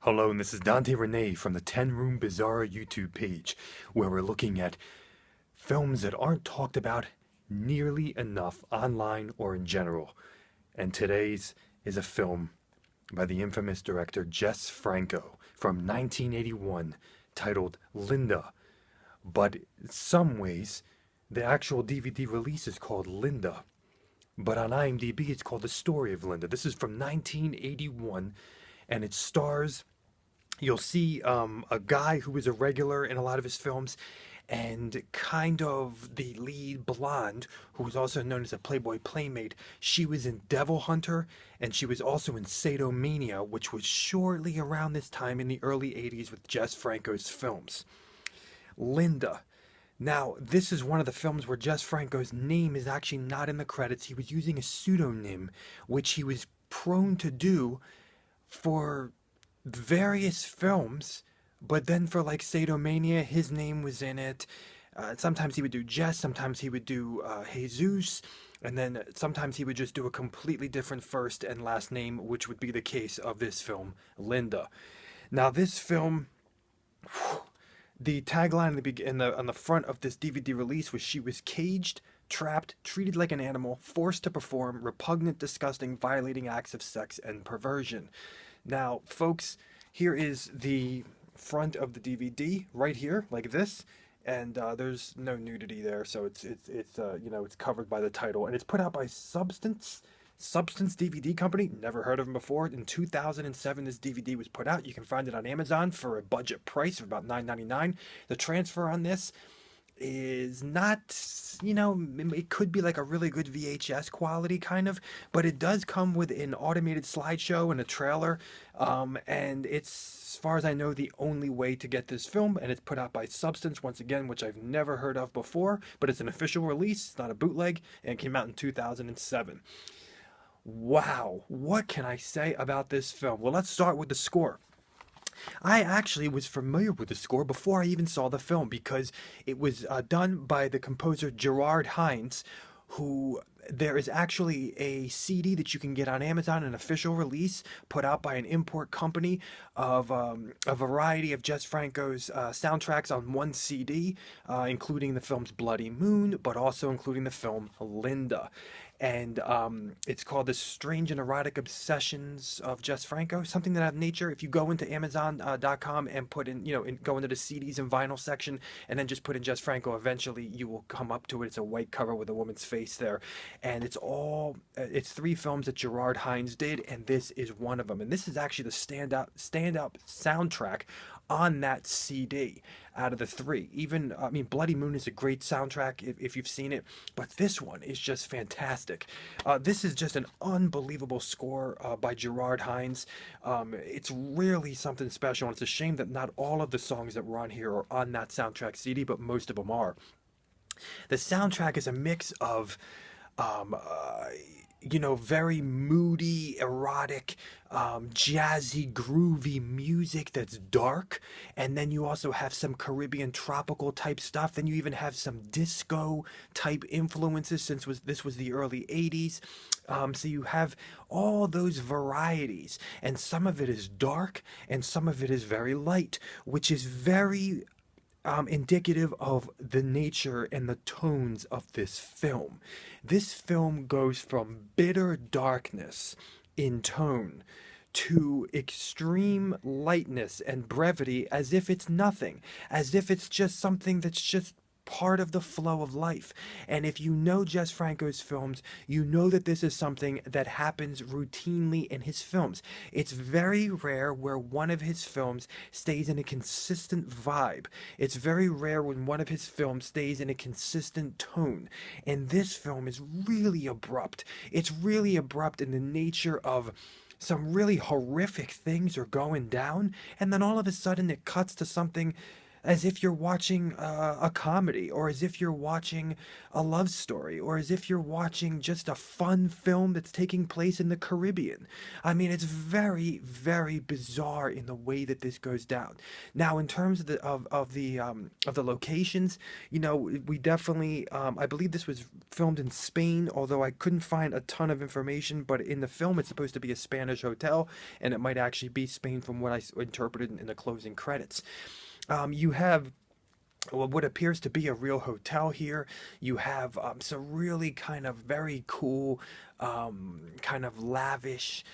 Hello, and this is Dante Renee from the 10 Room Bizarre YouTube page, where we're looking at films that aren't talked about nearly enough online or in general. And today's is a film by the infamous director Jess Franco from 1981 titled Linda. But in some ways, the actual DVD release is called Linda. But on IMDb, it's called The Story of Linda. This is from 1981, and it stars, you'll see a guy who is a regular in a lot of his films, and kind of the lead blonde, who was also known as a Playboy Playmate. She was in Devil Hunter, and she was also in Sadomania, which was shortly around this time in the early 80s with Jess Franco's films. Linda. Now, this is one of the films where Jess Franco's name is actually not in the credits. He was using a pseudonym, which he was prone to do for various films, but then for like Sadomania, his name was in it. Sometimes he would do Jess, sometimes he would do Jesus, and then sometimes he would just do a completely different first and last name, which would be the case of this film, Linda. Now, this film, the tagline on the front of this DVD release was, "She was caged, trapped, treated like an animal, forced to perform repugnant, disgusting, violating acts of sex and perversion." Now, folks, here is the front of the DVD right here, like this, and there's no nudity there, so it's covered by the title, and it's put out by Substance DVD Company. Never heard of them before. In 2007, this DVD was put out. You can find it on Amazon for a budget price of about $9.99. The transfer on this is not, it could be like a really good VHS quality kind of, but it does come with an automated slideshow and a trailer, and it's, as far as I know, the only way to get this film, and it's put out by Substance, once again, which I've never heard of before, but it's an official release. It's not a bootleg, and it came out in 2007. Wow, what can I say about this film? Well, let's start with the score. I actually was familiar with the score before I even saw the film, because it was done by the composer Gerard Hines, who, there is actually a CD that you can get on Amazon, an official release put out by an import company of a variety of Jess Franco's soundtracks on one CD, including the film's Bloody Moon, but also including the film Linda. And it's called The Strange and Erotic Obsessions of Jess Franco, something that have nature. If you go into Amazon.com and put in, go into the CDs and vinyl section, and then just put in Jess Franco, eventually you will come up to it. It's a white cover with a woman's face there. And it's three films that Gerard Hines did, and this is one of them. And this is actually the standout soundtrack on that CD out of the three. Even, Bloody Moon is a great soundtrack if you've seen it, but this one is just fantastic. This is just an unbelievable score by Gerard Hines. It's really something special, and it's a shame that not all of the songs that were on here are on that soundtrack CD, but most of them are. The soundtrack is a mix of very moody, erotic, jazzy, groovy music that's dark. And then you also have some Caribbean tropical type stuff. Then you even have some disco type influences, since this was the early 80s. So you have all those varieties. And some of it is dark and some of it is very light, which is very indicative of the nature and the tones of this film. This film goes from bitter darkness in tone to extreme lightness and brevity, as if it's nothing, as if it's just something that's just part of the flow of life. And if you know Jess Franco's films, you know that this is something that happens routinely in his films. It's very rare where one of his films stays in a consistent vibe. It's very rare when one of his films stays in a consistent tone. And this film is really abrupt. It's really abrupt in the nature of some really horrific things are going down, and then all of a sudden it cuts to something as if you're watching a comedy, or as if you're watching a love story, or as if you're watching just a fun film that's taking place in the Caribbean. I mean, it's very, very bizarre in the way that this goes down. Now, in terms of the locations, you know, we definitely, I believe this was filmed in Spain, although I couldn't find a ton of information. But in the film, it's supposed to be a Spanish hotel, and it might actually be Spain from what I interpreted in the closing credits. You have what appears to be a real hotel here. You have some really kind of very cool, kind of lavishly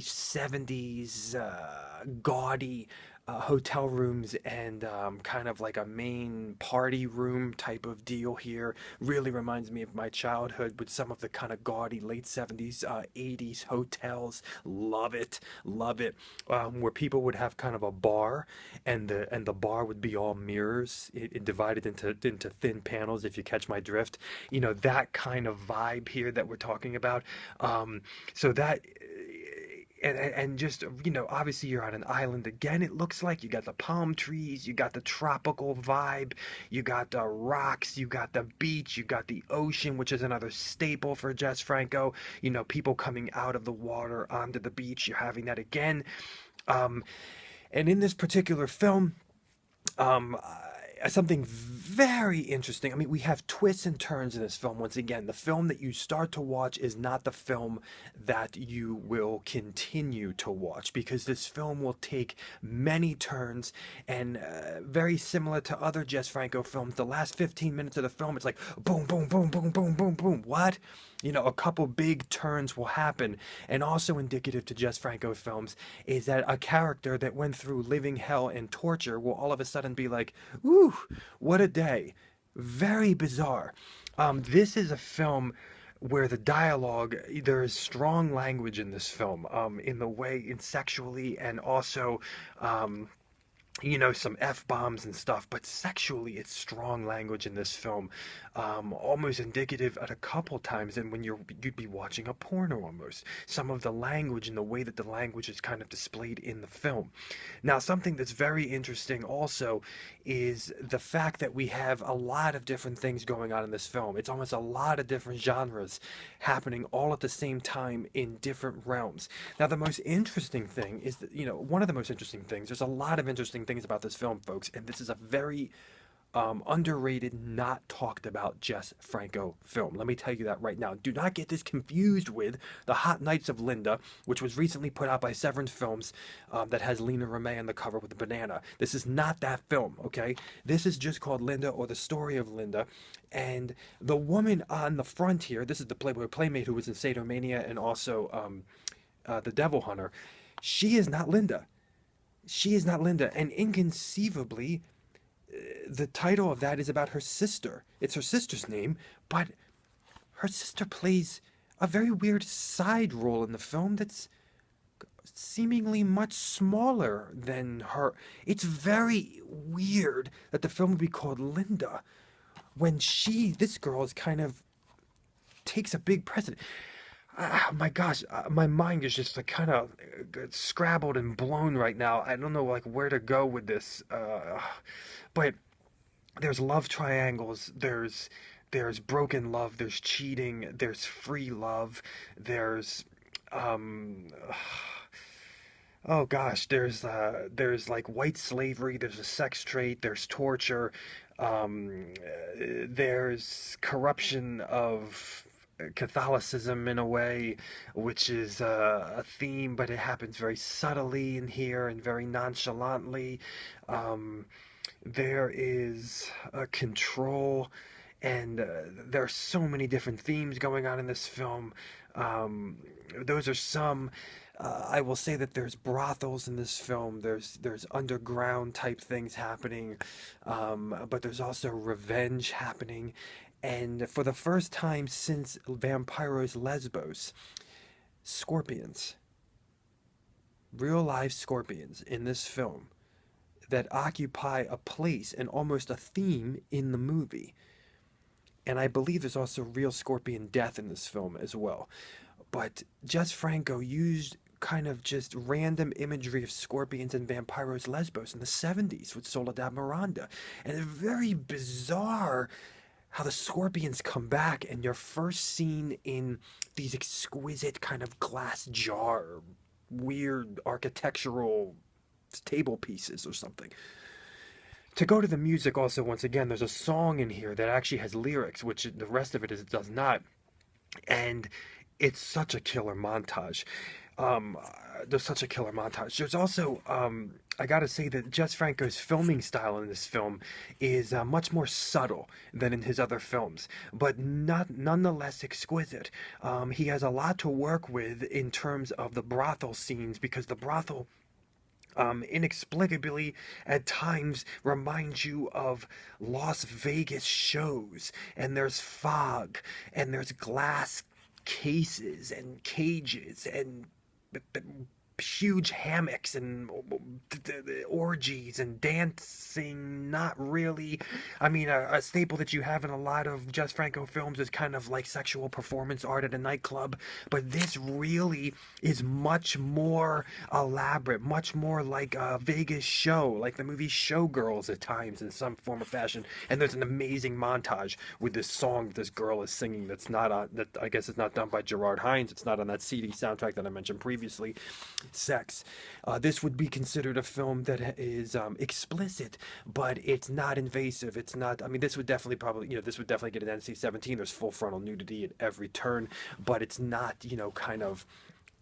70s, gaudy hotel rooms, and kind of like a main party room type of deal here. Really reminds me of my childhood with some of the kind of gaudy late 70s, 80s hotels. Love it, love it. Where people would have kind of a bar, and the bar would be all mirrors, it divided into thin panels, if you catch my drift. You know, that kind of vibe here that we're talking about. So that, and just, you know, obviously you're on an island again. It looks like you got the palm trees, you got the tropical vibe, you got the rocks, you got the beach, you got the ocean, which is another staple for Jess Franco. You know, people coming out of the water onto the beach, you're having that again. um, and in this particular film, um, something very interesting. I mean, we have twists and turns in this film. Once again, the film that you start to watch is not the film that you will continue to watch, because this film will take many turns, and very similar to other Jess Franco films, the last 15 minutes of the film, it's like boom, boom, boom, boom, boom, boom, boom. What? You know, a couple big turns will happen. And also indicative to Jess Franco films is that a character that went through living hell and torture will all of a sudden be like, ooh, what a day. Very bizarre. This is a film where the dialogue, there is strong language in this film, in the way, in sexually, and also, you know, some F-bombs and stuff, but sexually it's strong language in this film, almost indicative at a couple times and when you'd be watching a porno almost. Some of the language and the way that the language is kind of displayed in the film. Now, something that's very interesting also is the fact that we have a lot of different things going on in this film. It's almost a lot of different genres happening all at the same time in different realms. Now, the most interesting thing is that, you know, one of the most interesting things, there's a lot of interesting things about this film, folks, and this is a very underrated, not talked about Jess Franco film. Let me tell you that right now. Do not get this confused with The Hot Nights of Linda, which was recently put out by Severance Films, that has Lena Remey on the cover with a banana. This is not that film, okay? This is just called Linda, or The Story of Linda. And the woman on the front here, this is the Playboy Playmate who was in Sadomania and also The Devil Hunter. She is not Linda. She is not Linda. And inconceivably, the title of that is about her sister. It's her sister's name, but her sister plays a very weird side role in the film that's seemingly much smaller than her. It's very weird that the film would be called Linda when this girl is kind of takes a big precedent. My gosh, my mind is just like kind of scrabbled and blown right now. I don't know like where to go with this. But there's love triangles. There's broken love. There's cheating. There's free love. There's oh gosh, there's like white slavery. There's a sex trade. There's torture. There's corruption of Catholicism in a way, which is a theme, but it happens very subtly in here and very nonchalantly. There is control, and there are so many different themes going on in this film. Those are some. I will say that there's brothels in this film. There's underground type things happening, but there's also revenge happening. And for the first time since Vampiros Lesbos, scorpions, real life scorpions in this film that occupy a place and almost a theme in the movie. And I believe there's also real scorpion death in this film as well. But Jess Franco used kind of just random imagery of scorpions and vampiros Lesbos in the 70s with Soledad Miranda. And it's very bizarre how the scorpions come back and you're first seen in these exquisite kind of glass jar, weird architectural table pieces or something. To go to the music also, once again, there's a song in here that actually has lyrics, which the rest of does not. And it's such a killer montage. Um, there's such a killer montage. There's also, I gotta say that Jess Franco's filming style in this film is much more subtle than in his other films, but not nonetheless exquisite. He has a lot to work with in terms of the brothel scenes because the brothel inexplicably at times reminds you of Las Vegas shows, and there's fog, and there's glass cases and cages and huge hammocks and orgies and dancing. Not really. I mean, a staple that you have in a lot of Jess Franco films is kind of like sexual performance art at a nightclub, but this really is much more elaborate, much more like a Vegas show, like the movie Showgirls at times in some form or fashion. And there's an amazing montage with this song that this girl is singing that's not on, that I guess is not done by Gerard Hines. It's not on that CD soundtrack that I mentioned previously. Sex. This would be considered a film that is explicit, but it's not invasive. It's not. I mean, this would definitely this would definitely get an NC-17. There's full frontal nudity at every turn, but it's not, kind of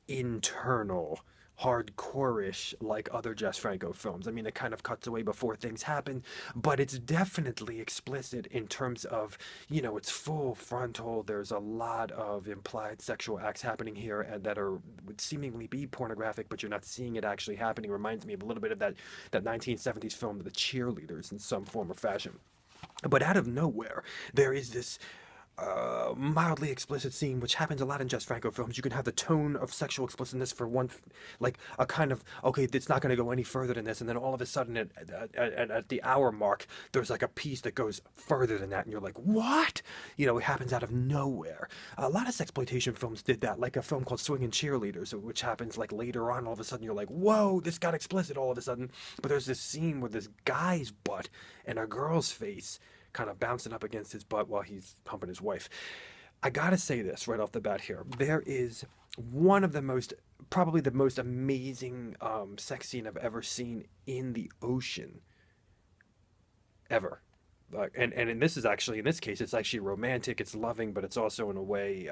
internal, hardcore-ish like other Jess Franco films. I mean, it kind of cuts away before things happen, but it's definitely explicit in terms of, it's full frontal. There's a lot of implied sexual acts happening here and that would seemingly be pornographic, but you're not seeing it actually happening. It reminds me of a little bit of that 1970s film, The Cheerleaders, in some form or fashion. But out of nowhere, there is this mildly explicit scene, which happens a lot in Jess Franco films. You can have the tone of sexual explicitness for one, like a kind of, okay, it's not going to go any further than this, and then all of a sudden at the hour mark, there's like a piece that goes further than that, and you're like, what? It happens out of nowhere. A lot of sexploitation films did that, like a film called Swingin' Cheerleaders, which happens like later on, all of a sudden you're like, whoa, this got explicit all of a sudden. But there's this scene with this guy's butt and a girl's face kind of bouncing up against his butt while he's humping his wife. I gotta say this right off the bat here. There is one of probably the most amazing sex scene I've ever seen in the ocean. Ever. And in this case, it's actually romantic, it's loving, but it's also in a way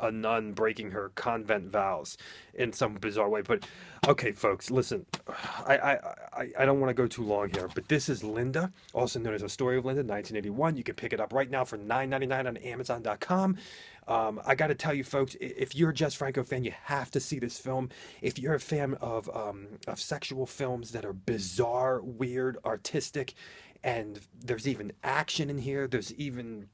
a nun breaking her convent vows in some bizarre way. But okay, folks, listen, I don't want to go too long here, but this is Linda, also known as A Story of Linda, 1981. You can pick it up right now for $9.99 on Amazon.com. I got to tell you, folks, if you're a Jess Franco fan, you have to see this film. If you're a fan of sexual films that are bizarre, weird, artistic, and there's even action in here, there's even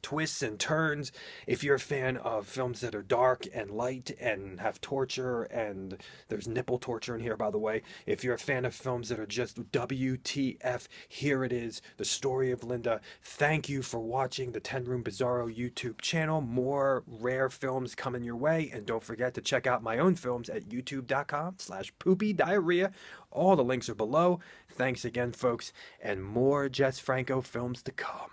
twists and turns. If you're a fan of films that are dark and light and have torture, and there's nipple torture in here, by the way. If you're a fan of films that are just WTF, here it is, The Story of Linda. Thank you for watching the 10 Room Bizarro YouTube channel. More rare films coming your way, and don't forget to check out my own films at youtube.com/poopydiarrhea. All the links are below. Thanks again, folks, and more Jess Franco films to come.